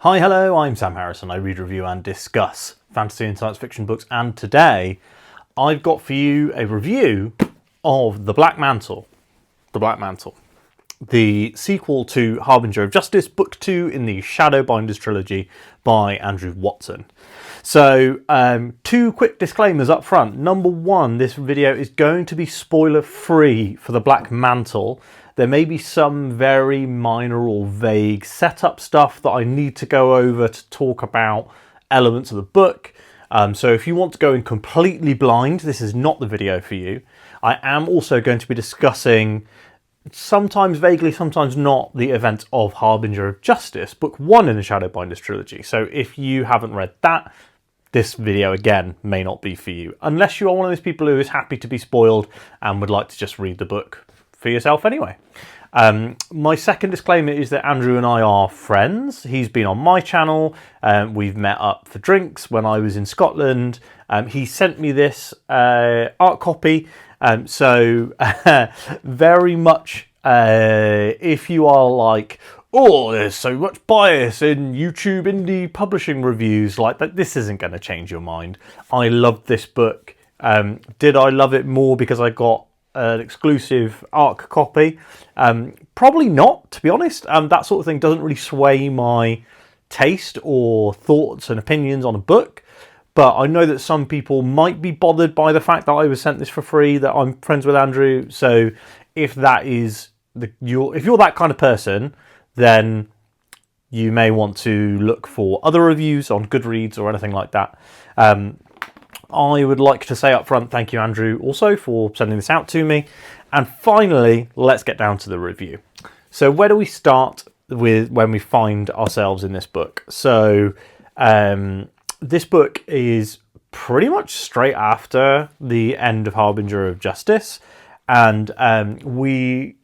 Hi, hello, I'm Sam Harrison. I read, review and discuss fantasy and science fiction books, and today I've got for you a review of The Black Mantle. The Black Mantle. The sequel to Harbinger of Justice, Book 2 in the Shadowbinders Trilogy by Andrew Watson. So, two quick disclaimers up front. Number one, this video is going to be spoiler free for The Black Mantle. There may be some very minor or vague setup stuff that I need to go over to talk about elements of the book. So if you want to go in completely blind, this is not the video for you. I am also going to be discussing, sometimes vaguely, sometimes not, the events of Harbinger of Justice, Book 1 in the Shadowbinders Trilogy. So if you haven't read that, this video, again, may not be for you. Unless you are one of those people who is happy to be spoiled and would like to just read the book for yourself anyway. My second disclaimer is that Andrew and I are friends. He's been on my channel. We've met up for drinks when I was in Scotland. He sent me this art copy. So very much, if you are like, oh, there's so much bias in YouTube indie publishing reviews, like that, this isn't going to change your mind. I loved this book. Did I love it more because I got an exclusive ARC copy? Probably not, to be honest. That sort of thing doesn't really sway my taste or thoughts and opinions on a book. But I know that some people might be bothered by the fact that I was sent this for free, that I'm friends with Andrew. So if that is if you're that kind of person, then you may want to look for other reviews on Goodreads or anything like that. I would like to say up front, thank you, Andrew, also for sending this out to me. And finally, let's get down to the review. So where do we start with when we find ourselves in this book? So this book is pretty much straight after the end of Harbinger of Justice. And we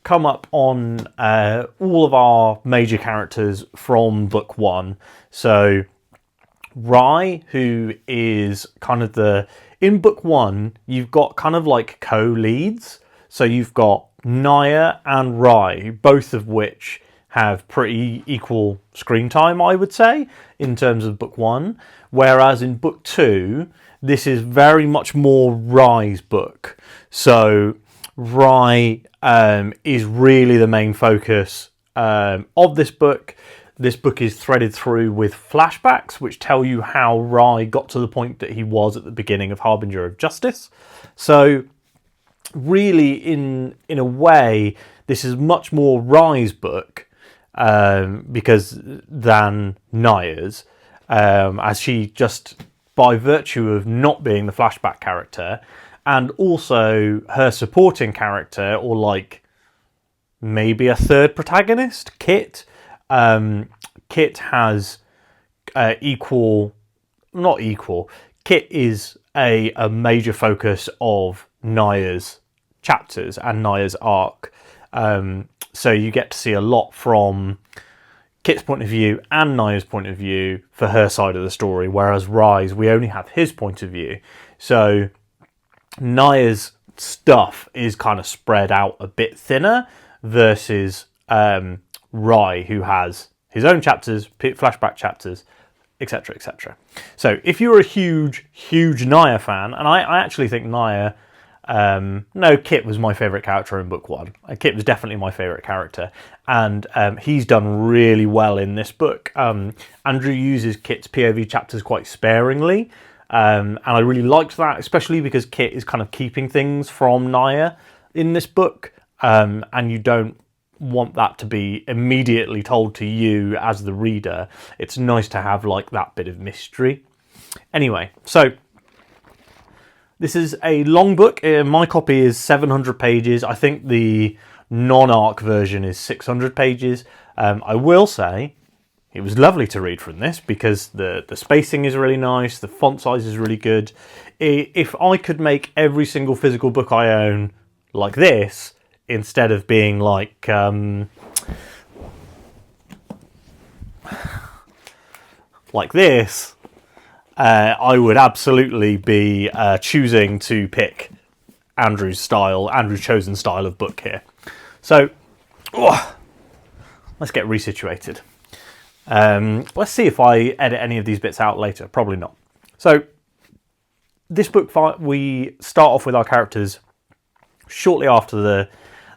come up on all of our major characters from book 1. So Rye, who is kind of in book 1, you've got kind of like co-leads. So you've got Naya and Rye, both of which have pretty equal screen time, I would say, in terms of book 1. Whereas in book 2, this is very much more Rye's book. So Rye is really the main focus of this book. This book is threaded through with flashbacks, which tell you how Rye got to the point that he was at the beginning of Harbinger of Justice. So really, in a way, this is much more Rye's book than Naya's, as she, just by virtue of not being the flashback character, and also her supporting character, or like maybe a third protagonist, Kit. Kit has not equal. Kit is a major focus of Naya's chapters and Naya's arc. So you get to see a lot from Kit's point of view and Naya's point of view for her side of the story, whereas Rye's, we only have his point of view. So Naya's stuff is kind of spread out a bit thinner versus Rye, who has his own chapters, flashback chapters, etc., etc. So if you're a huge Naya fan, and I actually think Naya, Kit was my favourite character in book 1. Kit was definitely my favourite character, and he's done really well in this book. Andrew uses Kit's POV chapters quite sparingly, and I really liked that, especially because Kit is kind of keeping things from Naya in this book, and you don't want that to be immediately told to you as the reader. It's nice to have like that bit of mystery. Anyway, so this is a long book. My copy is 700 pages. I think the non-ARC version is 600 pages. I will say it was lovely to read from this because the spacing is really nice, the font size is really good. If I could make every single physical book I own like this, instead of being like this, I would absolutely be choosing to pick Andrew's chosen style of book here. So let's get resituated. Let's see if I edit any of these bits out later. Probably not. So this book, we start off with our characters shortly after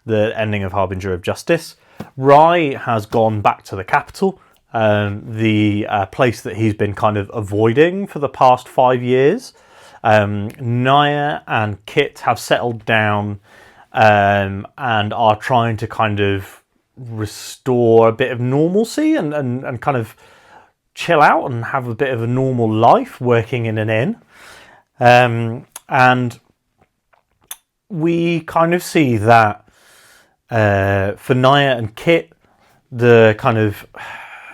the ending of Harbinger of Justice. Rye has gone back to the capital, the place that he's been kind of avoiding for the past 5 years. Naya and Kit have settled down and are trying to kind of restore a bit of normalcy and kind of chill out and have a bit of a normal life working in an inn. And we kind of see that for Naya and Kit, the kind of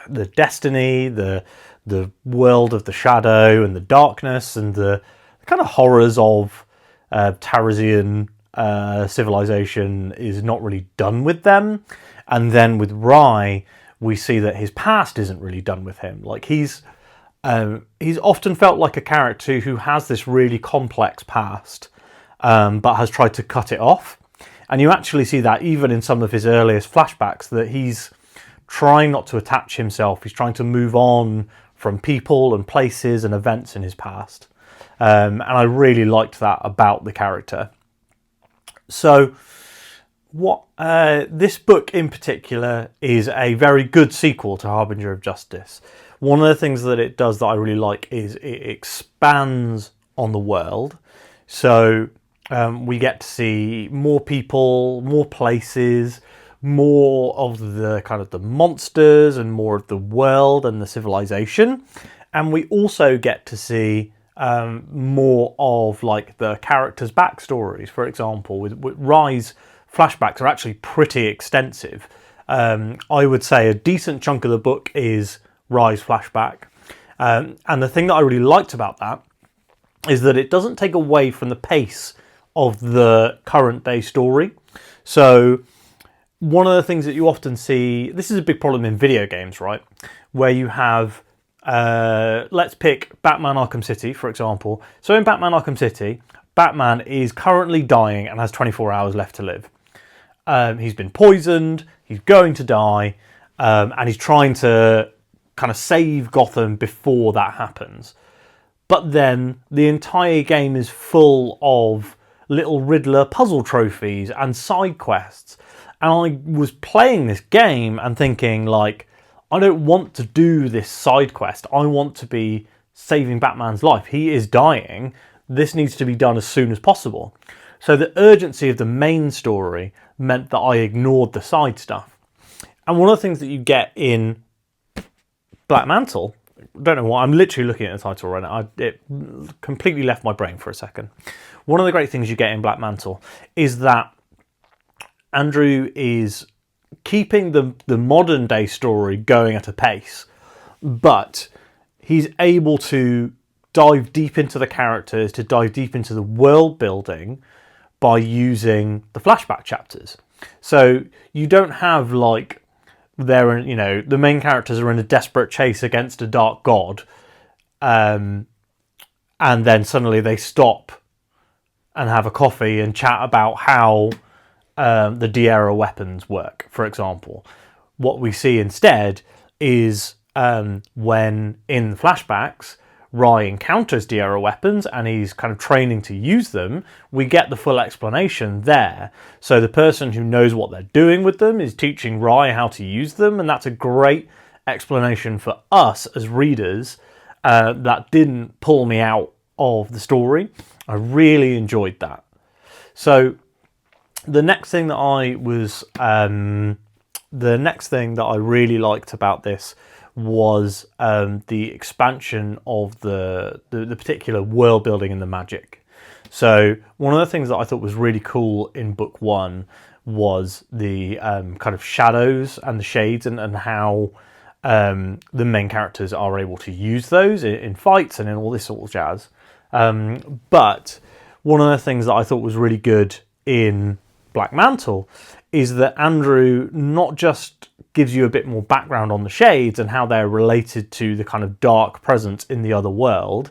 the destiny, the world of the shadow and the darkness and the kind of horrors of Tarazian civilization is not really done with them. And then with Rye, we see that his past isn't really done with him. Like he's often felt like a character who has this really complex past, but has tried to cut it off. And you actually see that even in some of his earliest flashbacks, that he's trying not to attach himself. He's trying to move on from people and places and events in his past. And I really liked that about the character. So what this book in particular is a very good sequel to Harbinger of Justice. One of the things that it does that I really like is it expands on the world. So we get to see more people, more places, more of the kind of the monsters and more of the world and the civilization. And we also get to see more of like the characters' backstories. For example, with Rye's flashbacks are actually pretty extensive. I would say a decent chunk of the book is Rye's flashback. And the thing that I really liked about that is that it doesn't take away from the pace of the current day story. So one of the things that you often see, this is a big problem in video games, right? Where you have, let's pick Batman Arkham City, for example. So in Batman Arkham City, Batman is currently dying and has 24 hours left to live. He's been poisoned, he's going to die, and he's trying to kind of save Gotham before that happens. But then the entire game is full of little Riddler puzzle trophies and side quests. And I was playing this game and thinking, like, I don't want to do this side quest. I want to be saving Batman's life. He is dying. This needs to be done as soon as possible. So the urgency of the main story meant that I ignored the side stuff. And one of the things that you get in Black Mantle, I don't know why, I'm literally looking at the title right now. It completely left my brain for a second. One of the great things you get in Black Mantle is that Andrew is keeping the modern day story going at a pace, but he's able to dive deep into the characters, to dive deep into the world building by using the flashback chapters. So you don't have like the main characters are in a desperate chase against a dark god, and then suddenly they stop and have a coffee and chat about how the D-era weapons work, for example. What we see instead is when in the flashbacks Rye encounters D-era weapons and he's kind of training to use them, we get the full explanation there. So the person who knows what they're doing with them is teaching Rye how to use them, and that's a great explanation for us as readers that didn't pull me out of the story. I really enjoyed that. So the next thing that I really liked about this was the expansion of the particular world building and the magic. So one of the things that I thought was really cool in book one was the kind of shadows and the shades and how the main characters are able to use those in fights and in all this sort of jazz. But one of the things that I thought was really good in Black Mantle is that Andrew not just gives you a bit more background on the shades and how they're related to the kind of dark presence in the other world.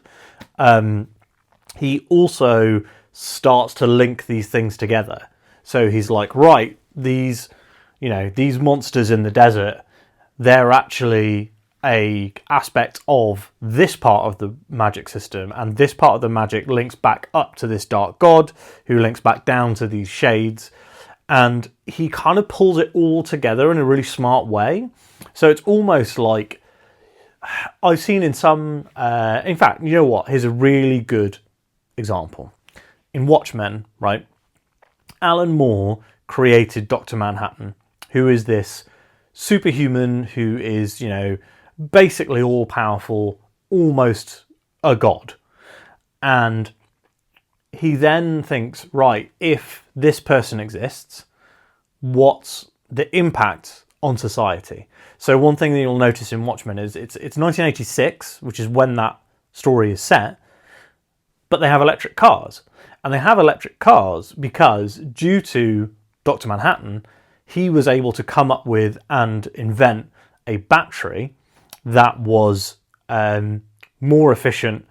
He also starts to link these things together. So he's like, right, these monsters in the desert, they're actually a aspect of this part of the magic system, and this part of the magic links back up to this dark god who links back down to these shades, and he kind of pulls it all together in a really smart way. So it's almost like I've seen in some in fact, you know what, here's a really good example. In Watchmen, right, Alan Moore created Dr. Manhattan, who is this superhuman who is, you know, basically all powerful, almost a god. And he then thinks, right, if this person exists, what's the impact on society? So one thing that you'll notice in Watchmen is it's 1986, which is when that story is set, but they have electric cars. And they have electric cars because, due to Dr. Manhattan, he was able to come up with and invent a battery that was more efficient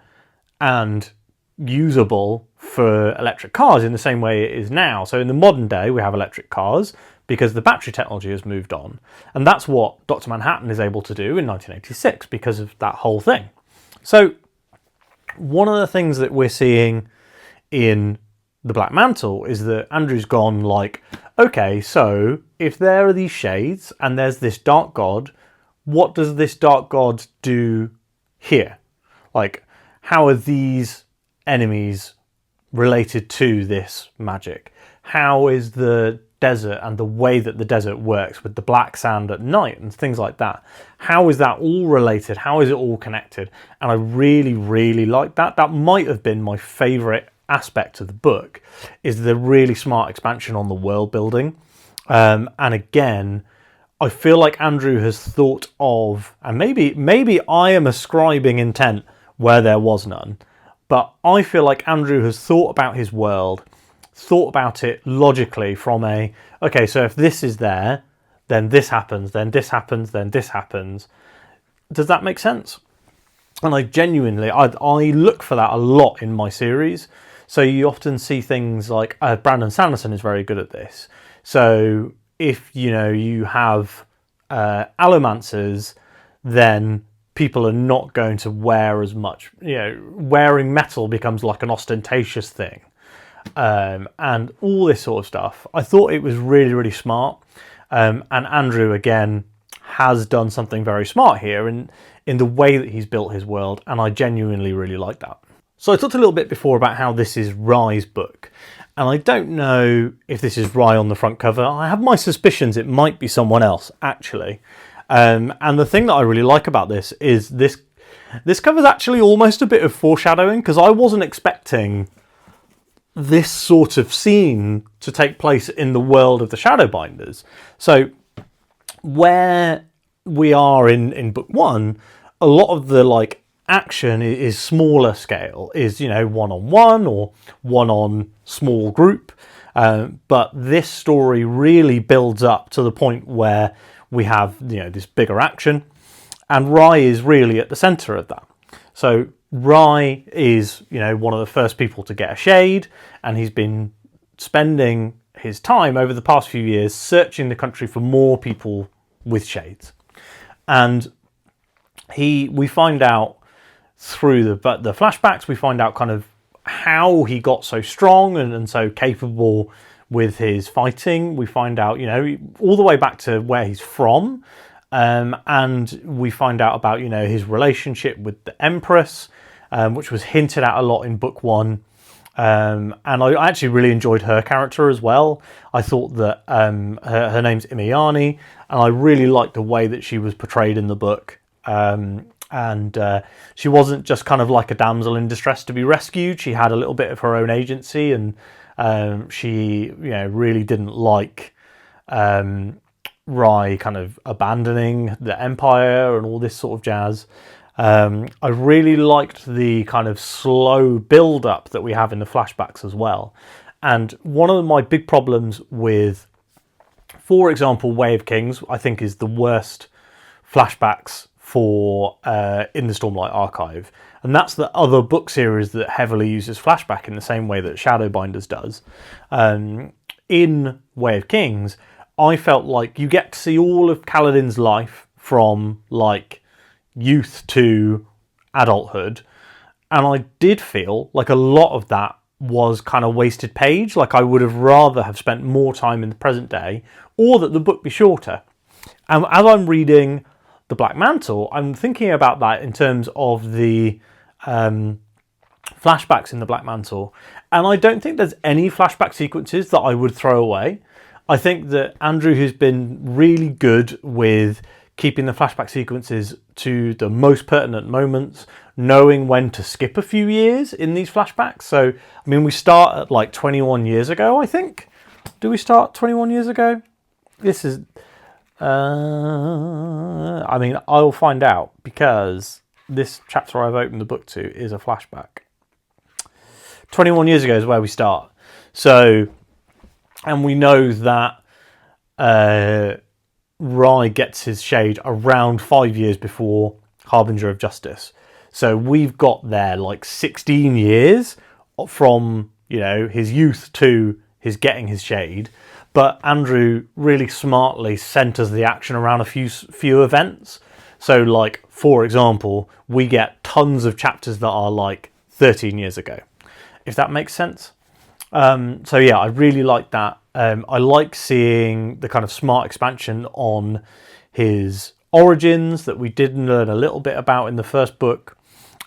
and usable for electric cars in the same way it is now. So in the modern day, we have electric cars because the battery technology has moved on. And that's what Dr. Manhattan is able to do in 1986 because of that whole thing. So one of the things that we're seeing in the Black Mantle is that Andrew's gone like, okay, so if there are these shades and there's this dark god, what does this dark god do here? Like, how are these enemies related to this magic? How is the desert and the way that the desert works with the black sand at night and things like that? How is that all related? How is it all connected? And I really, really like that. That might have been my favourite aspect of the book, is the really smart expansion on the world building. And again, I feel like Andrew has thought of, and maybe I am ascribing intent where there was none, but I feel like Andrew has thought about his world, thought about it logically from a, okay, so if this is there, then this happens, then this happens, then this happens. Does that make sense? And I genuinely, I look for that a lot in my series. So you often see things like, Brandon Sanderson is very good at this. So if, you know, you have allomancers, then people are not going to wear as much, you know, wearing metal becomes like an ostentatious thing. And all this sort of stuff. I thought it was really, really smart. And Andrew, again, has done something very smart here in the way that he's built his world. And I genuinely really like that. So I talked a little bit before about how this is Rye's book. And I don't know if this is Rye on the front cover. I have my suspicions it might be someone else, actually. And the thing that I really like about this is this cover's actually almost a bit of foreshadowing, because I wasn't expecting this sort of scene to take place in the world of the Shadowbinders. So where we are in book one, a lot of the like action is smaller scale, is, you know, one-on-one or one-on small group. But this story really builds up to the point where we have, you know, this bigger action, and Rye is really at the center of that. So Rye is, you know, one of the first people to get a shade, and he's been spending his time over the past few years searching the country for more people with shades. And we find out through the flashbacks, we find out kind of how he got so strong and so capable with his fighting. We find out, you know, all the way back to where he's from. And we find out about, you know, his relationship with the Empress, which was hinted at a lot in book one. And I actually really enjoyed her character as well. I thought that her name's Imiani, and I really liked the way that she was portrayed in the book. And she wasn't just kind of like a damsel in distress to be rescued. She had a little bit of her own agency, and she, you know, really didn't like Rye kind of abandoning the Empire and all this sort of jazz. I really liked the kind of slow build-up that we have in the flashbacks as well. And one of my big problems with, for example, Way of Kings, I think is the worst flashbacks for in the Stormlight Archive. And that's the other book series that heavily uses flashback in the same way that Shadowbinders does. In Way of Kings, I felt like you get to see all of Kaladin's life from, like, youth to adulthood, and I did feel like a lot of that was kind of wasted page. Like I would have rather have spent more time in the present day, or that the book be shorter. And as I'm reading The Black Mantle, I'm thinking about that in terms of the flashbacks in The Black Mantle, and I don't think there's any flashback sequences that I would throw away. I think that Andrew has been really good with keeping the flashback sequences to the most pertinent moments, knowing when to skip a few years in these flashbacks. So, I mean, we start at like 21 years ago, I think. Do we start 21 years ago? This is... I mean, I'll find out, because this chapter I've opened the book to is a flashback. 21 years ago is where we start. So, and we know that Rye gets his shade around 5 years before Harbinger of Justice. So we've got there like 16 years from, you know, his youth to his getting his shade. But Andrew really smartly centers the action around a few events. So, like, for example, we get tons of chapters that are like 13 years ago, if that makes sense. So yeah, I really like that. I like seeing the kind of smart expansion on his origins that we did learn a little bit about in the first book.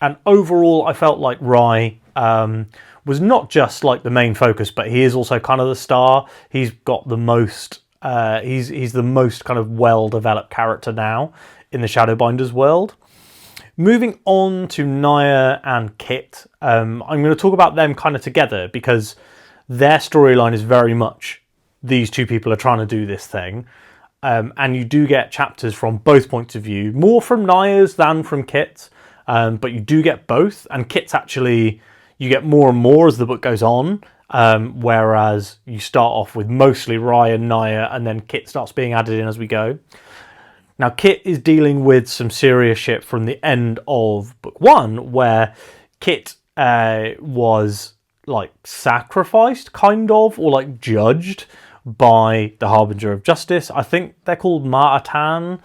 And overall, I felt like Rye was not just like the main focus, but he is also kind of the star. He's got the most, he's the most kind of well-developed character now in the Shadowbinders world. Moving on to Naya and Kit, I'm going to talk about them kind of together, because their storyline is very much these two people are trying to do this thing. And you do get chapters from both points of view, more from Naya's than from Kit's, but you do get both. And Kit's actually, you get more and more as the book goes on, whereas you start off with mostly Rye and Naya, and then Kit starts being added in as we go. Now, Kit is dealing with some serious shit from the end of book one, where Kit was like sacrificed, kind of, or like judged by the Harbinger of Justice. I think they're called Ma'atan.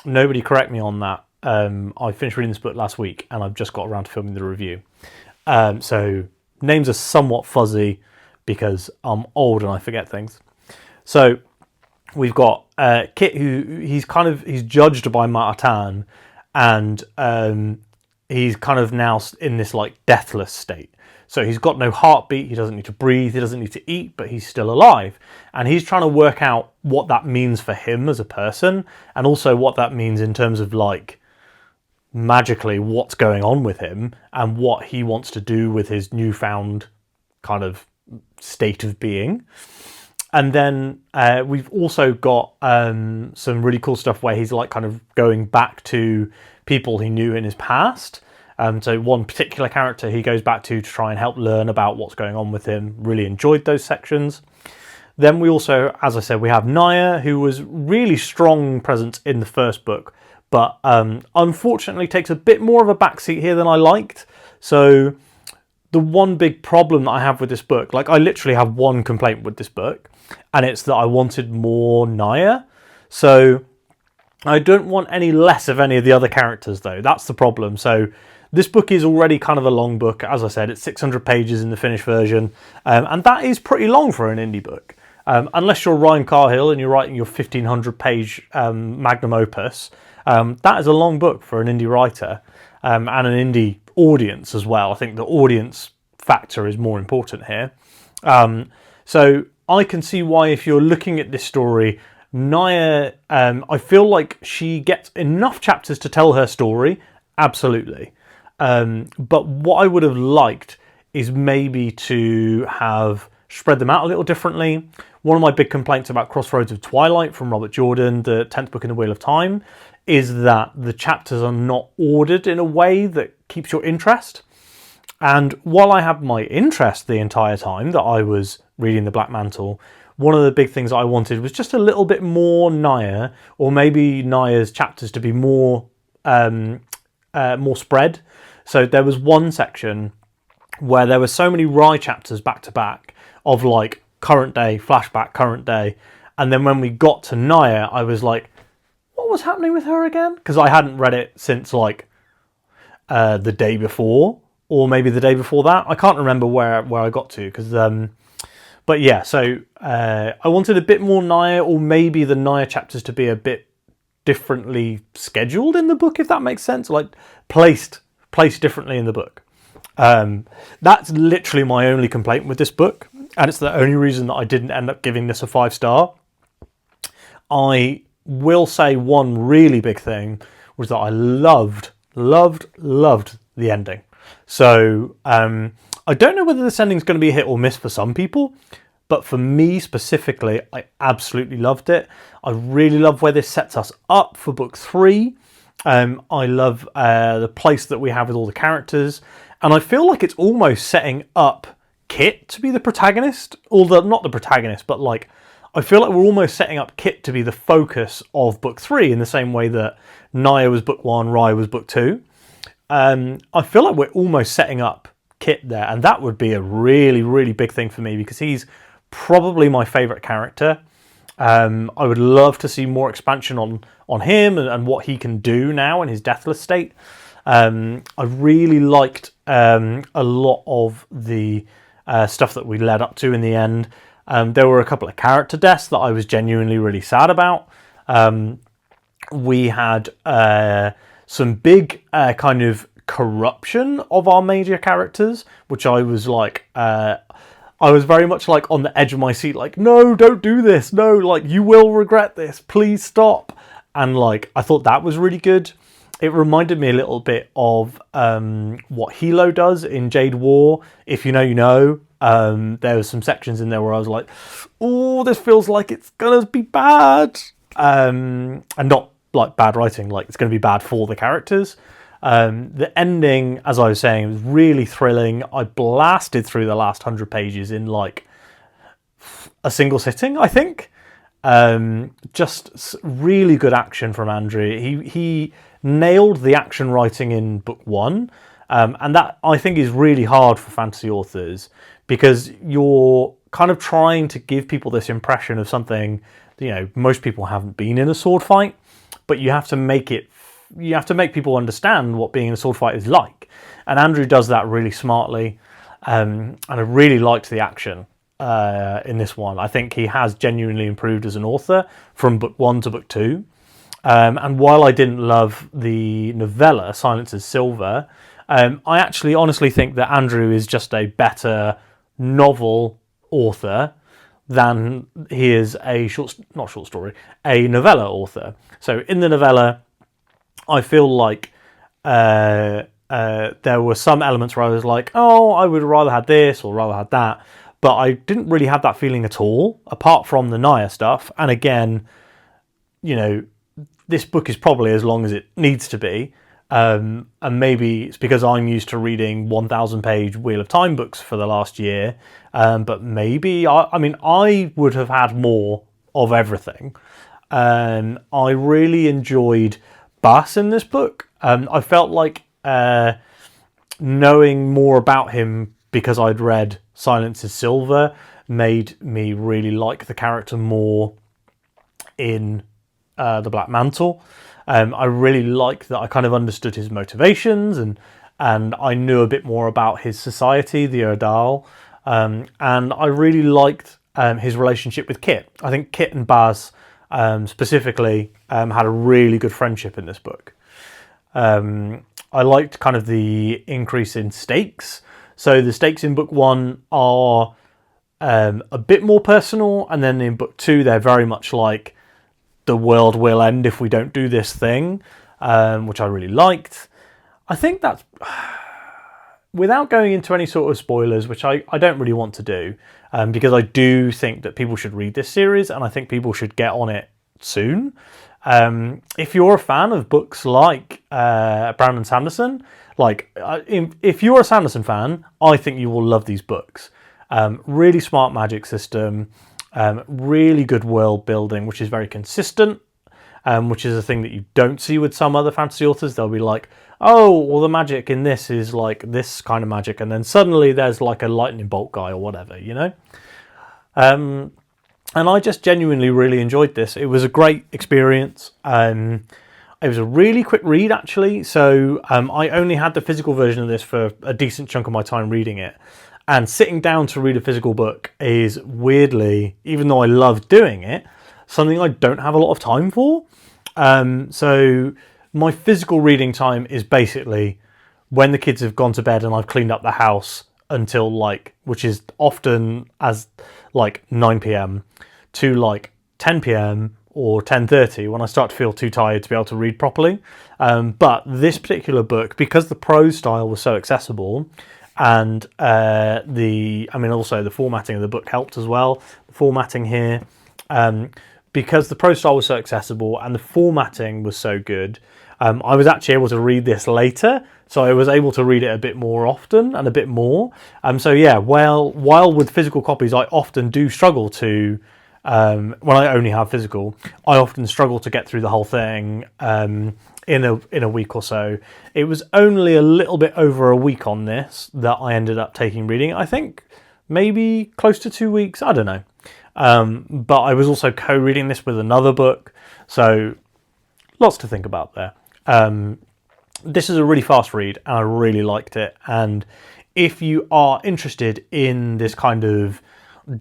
Nobody correct me on that. I finished reading this book last week, and I've just got around to filming the review. So names are somewhat fuzzy because I'm old and I forget things. So we've got Kit, who he's judged by Ma'atan, and he's kind of now in this like deathless state. So he's got no heartbeat, he doesn't need to breathe, he doesn't need to eat, but he's still alive. And he's trying to work out what that means for him as a person, and also what that means in terms of like magically what's going on with him and what he wants to do with his newfound kind of state of being. And then we've also got some really cool stuff where he's like kind of going back to people he knew in his past. So one particular character he goes back to try and help learn about what's going on with him. Really enjoyed those sections. Then we also, as I said, we have Naya, who was really strong presence in the first book, but unfortunately takes a bit more of a backseat here than I liked. So the one big problem that I have with this book, like I literally have one complaint with this book, and it's that I wanted more Naya. So I don't want any less of any of the other characters, though. That's the problem. So this book is already kind of a long book. As I said, it's 600 pages in the finished version, and that is pretty long for an indie book. Unless you're Ryan Carhill and you're writing your 1,500-page magnum opus, that is a long book for an indie writer and an indie audience as well. I think the audience factor is more important here. So I can see why, if you're looking at this story, Naya, I feel like she gets enough chapters to tell her story, absolutely. But what I would have liked is maybe to have spread them out a little differently. One of my big complaints about Crossroads of Twilight from Robert Jordan, the 10th book in the Wheel of Time, is that the chapters are not ordered in a way that keeps your interest. And while I had my interest the entire time that I was reading The Black Mantle, one of the big things I wanted was just a little bit more Naya, or maybe Naya's chapters to be more spread. So there was one section where there were so many Rye chapters back to back of like current day, flashback, current day. And then when we got to Naya, I was like, what was happening with her again? Because I hadn't read it since like the day before, or maybe the day before that. I can't remember where I got to, because but yeah, so I wanted a bit more Naya, or maybe the Naya chapters to be a bit differently scheduled in the book, if that makes sense, like placed differently in the book. That's literally my only complaint with this book, and it's the only reason that I didn't end up giving this a 5-star. I will say one really big thing was that I loved the ending. So I don't know whether this ending is going to be a hit or miss for some people, but for me specifically, I absolutely loved it. I really love where this sets us up for book 3. I love the place that we have with all the characters, and I feel like it's almost setting up Kit to be the protagonist, although not the protagonist, but like I feel like we're almost setting up Kit to be the focus of book 3 in the same way that Naya was book 1, Rai was book 2. I feel like we're almost setting up Kit there, and that would be a really, really big thing for me, because he's probably my favourite character. I would love to see more expansion on him and what he can do now in his deathless state. I really liked a lot of the stuff that we led up to in the end. There were a couple of character deaths that I was genuinely really sad about. We had some big kind of corruption of our major characters, which I was like, I was very much like on the edge of my seat, like, no, don't do this. No, like, you will regret this. Please stop. And like, I thought that was really good. It reminded me a little bit of what Hilo does in Jade War. If you know, you know. There were some sections in there where I was like, oh, this feels like it's gonna be bad. And not like bad writing, like it's gonna be bad for the characters. The ending, as I was saying, was really thrilling. I blasted through the last 100 pages in like a single sitting, I think. Just really good action from Andrew. He nailed the action writing in book 1. And that, I think, is really hard for fantasy authors, because you're kind of trying to give people this impression of something, you know, most people haven't been in a sword fight, but you have to make people understand what being in a sword fight is like. And Andrew does that really smartly. And I really liked the action in this one. I think he has genuinely improved as an author from book 1 to book 2. And while I didn't love the novella, Silence is Silver, I actually honestly think that Andrew is just a better novel author than he is a a novella author. So in the novella, I feel like there were some elements where I was like, oh, I would rather had this or rather had that, but I didn't really have that feeling at all, apart from the Naya stuff. And again, you know, this book is probably as long as it needs to be. And maybe it's because I'm used to reading 1,000-page Wheel of Time books for the last year. But maybe, I would have had more of everything. I really enjoyed Bass in this book. I felt like knowing more about him because I'd read Silence is Silver made me really like the character more in the Black Mantle. I really liked that I kind of understood his motivations, and I knew a bit more about his society, the Erdal, and I really liked his relationship with Kit. I think Kit and Baz specifically had a really good friendship in this book. I liked kind of the increase in stakes. So the stakes in book 1 are a bit more personal, and then in book 2 they're very much like, the world will end if we don't do this thing, which I really liked. I think that's, without going into any sort of spoilers, which I don't really want to do, because I do think that people should read this series, and I think people should get on it soon. If you're a fan of books like Brandon Sanderson, if you're a Sanderson fan, I think you will love these books. Really smart magic system. Really good world building, which is very consistent, which is a thing that you don't see with some other fantasy authors. They'll be like, oh, well, the magic in this is like this kind of magic, and then suddenly there's like a lightning bolt guy or whatever, you know? And I just genuinely really enjoyed this. It was a great experience. It was a really quick read, actually. So I only had the physical version of this for a decent chunk of my time reading it. And sitting down to read a physical book is weirdly, even though I love doing it, something I don't have a lot of time for. So my physical reading time is basically when the kids have gone to bed and I've cleaned up the house until which is often as 9 p.m. to 10 p.m. or 10:30 when I start to feel too tired to be able to read properly. But this particular book, because the prose style was so accessible, and also the formatting of the book helped as well. The formatting here, because the prose style was so accessible and the formatting was so good, I was actually able to read this later. So I was able to read it a bit more often and a bit more. While with physical copies, I often do struggle to, when I only have physical, I often struggle to get through the whole thing in a week or so. It was only a little bit over a week on this that I ended up taking reading. I think maybe close to 2 weeks. I don't know. But I was also co-reading this with another book. So lots to think about there. This is a really fast read and I really liked it. And if you are interested in this kind of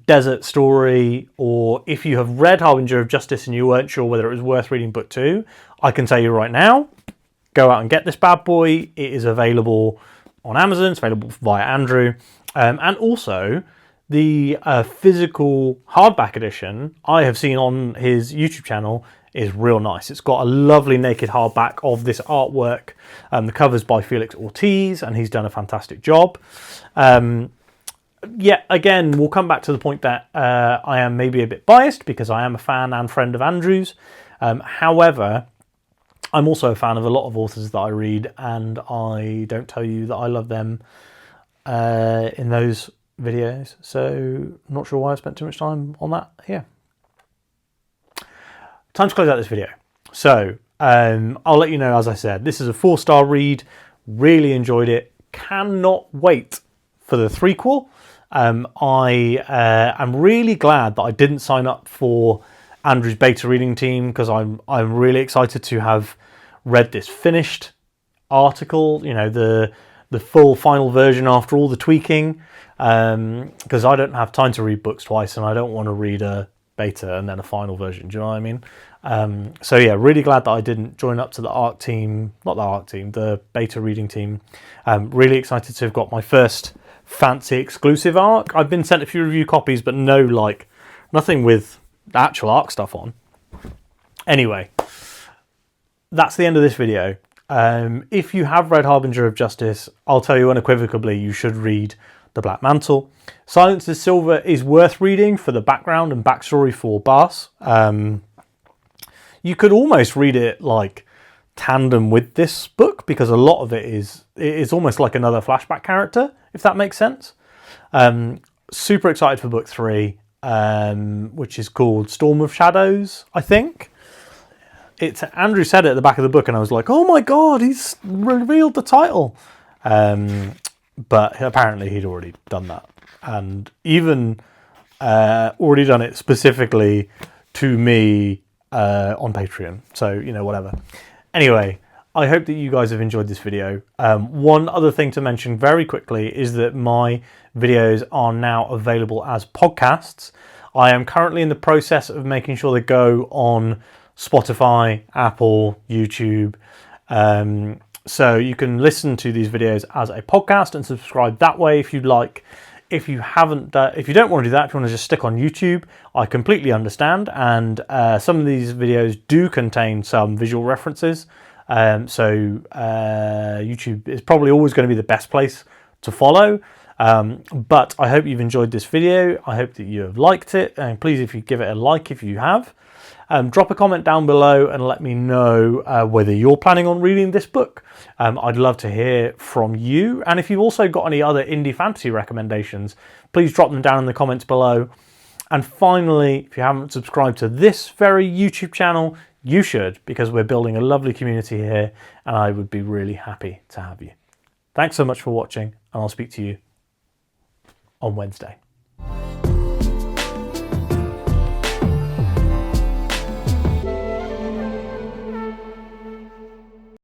desert story, or if you have read Harbinger of Justice and you weren't sure whether it was worth reading book 2, I can tell you right now, go out and get this bad boy. It is available on Amazon. It's available via Andrew. And also the physical hardback edition I have seen on his YouTube channel is real nice. It's got a lovely naked hardback of this artwork. The cover's by Felix Ortiz, and he's done a fantastic job. Again, we'll come back to the point that I am maybe a bit biased because I am a fan and friend of Andrew's. However, I'm also a fan of a lot of authors that I read, and I don't tell you that I love them in those videos. So I'm not sure why I spent too much time on that here. Time to close out this video. So I'll let you know, as I said, this is a 4-star read. Really enjoyed it. Cannot wait for the threequel. I am really glad that I didn't sign up for Andrew's beta reading team, because I'm really excited to have read this finished article, you know, the full final version after all the tweaking, because I don't have time to read books twice and I don't want to read a beta and then a final version. Do you know what I mean? So yeah, really glad that I didn't join up to the beta reading team. Really excited to have got my first fancy exclusive ARC. I've been sent a few review copies, but nothing with actual ARC stuff on. Anyway, that's the end of this video. If you have read Harbinger of Justice, I'll tell you unequivocally you should read The Black Mantle. Silence is Silver is worth reading for the background and backstory for Bas. You could almost read it like tandem with this book, because a lot of it is almost like another flashback character, if that makes sense. Super excited for book 3, which is called Storm of Shadows, I think. Andrew said it at the back of the book and I was like, oh my god, he's revealed the title. But apparently he'd already done that, and even already done it specifically to me on Patreon. So, you know, whatever. Anyway, I hope that you guys have enjoyed this video. One other thing to mention very quickly is that my videos are now available as podcasts. I am currently in the process of making sure they go on Spotify, Apple, YouTube. So you can listen to these videos as a podcast and subscribe that way if you'd like. If you don't want to do that, if you want to just stick on YouTube, I completely understand. And some of these videos do contain some visual references. So YouTube is probably always going to be the best place to follow. But I hope you've enjoyed this video. I hope that you have liked it. And please, if you give it a like if you have. Drop a comment down below and let me know whether you're planning on reading this book. I'd love to hear from you. And if you've also got any other indie fantasy recommendations, please drop them down in the comments below. And finally, if you haven't subscribed to this very YouTube channel, you should, because we're building a lovely community here and I would be really happy to have you. Thanks so much for watching, and I'll speak to you on Wednesday.